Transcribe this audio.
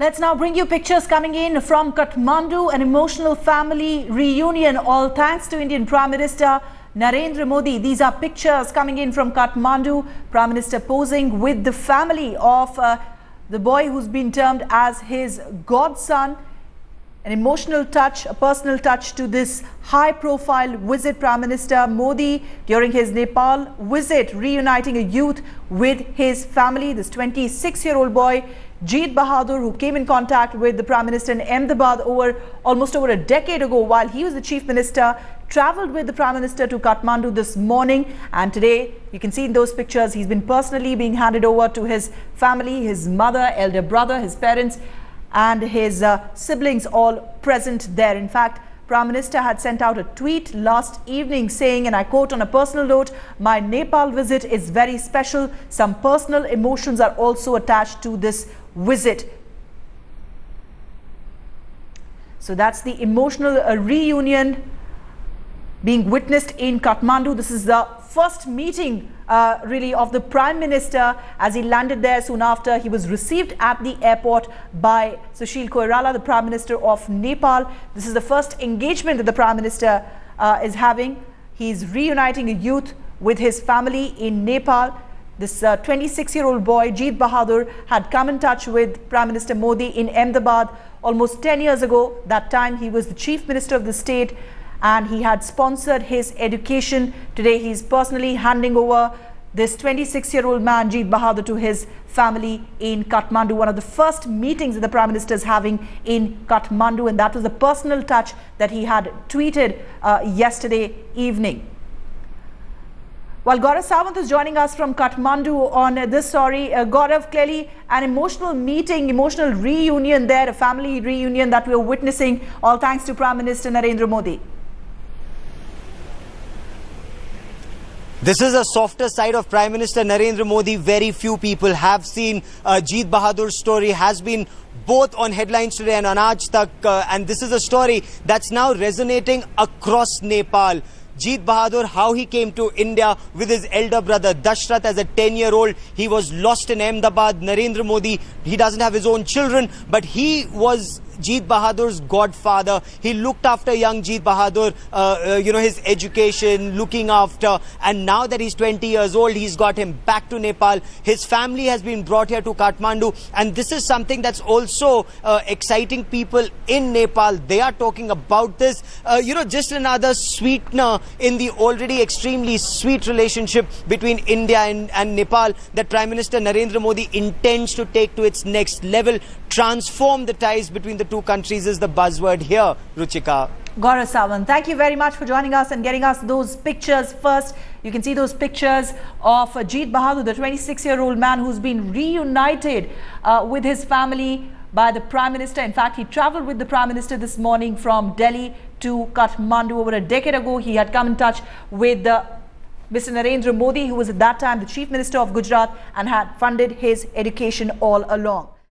Let's now bring you pictures coming in from Kathmandu, an emotional family reunion, all thanks to Indian Prime Minister Narendra Modi. These are pictures coming in from Kathmandu, Prime Minister posing with the family of the boy who's been termed as his godson. An emotional touch, a personal touch to this high-profile visit Prime Minister Modi during his Nepal visit, reuniting a youth with his family. This 26-year-old boy, Jeet Bahadur, who came in contact with the Prime Minister in Ahmedabad almost over a decade ago while he was the Chief Minister, travelled with the Prime Minister to Kathmandu this morning, and today you can see in those pictures he's been personally being handed over to his family, his mother, elder brother, his parents and his siblings all present there. In fact, Prime Minister had sent out a tweet last evening saying, and I quote, "On a personal note, my Nepal visit is very special. Some personal emotions are also attached to this visit." So that's the emotional reunion being witnessed in Kathmandu. This is the first meeting really of the Prime Minister as he landed there. Soon after, he was received at the airport by Sushil Koirala, the Prime Minister of Nepal. This is the first engagement that the Prime Minister is having. He's reuniting a youth with his family in Nepal. This 26-year-old boy, Jeet Bahadur, had come in touch with Prime Minister Modi in Ahmedabad almost 10 years ago. That time, he was the Chief Minister of the state, and he had sponsored his education. Today, he's personally handing over this 26-year-old man, Jeet Bahadur, to his family in Kathmandu. One of the first meetings that the Prime Minister is having in Kathmandu, and that was the personal touch that he had tweeted yesterday evening. While Gaurav Sawant is joining us from Kathmandu on this story, Gaurav, clearly an emotional meeting, emotional reunion there, a family reunion that we are witnessing, all thanks to Prime Minister Narendra Modi. This is a softer side of Prime Minister Narendra Modi. Very few people have seen. Jeet Bahadur's story has been both on headlines today and on Aaj Tak. And this is a story that's now resonating across Nepal. Jeet Bahadur, how he came to India with his elder brother Dashrath as a 10-year-old. He was lost in Ahmedabad. Narendra Modi, he doesn't have his own children, but he was Jeet Bahadur's godfather. He looked after young Jeet Bahadur, his education, looking after. And now that he's 20 years old, he's got him back to Nepal. His family has been brought here to Kathmandu. And this is something that's also exciting people in Nepal. They are talking about this. Just another sweetener in the already extremely sweet relationship between India and Nepal that Prime Minister Narendra Modi intends to take to its next level. Transform the ties between the two countries is the buzzword here, Ruchika. Gaurav Sawant, thank you very much for joining us and getting us those pictures first. You can see those pictures of Jeet Bahadur, the 26-year-old man who's been reunited with his family by the Prime Minister. In fact, he travelled with the Prime Minister this morning from Delhi to Kathmandu. Over a decade ago, he had come in touch with Mr. Narendra Modi, who was at that time the Chief Minister of Gujarat and had funded his education all along.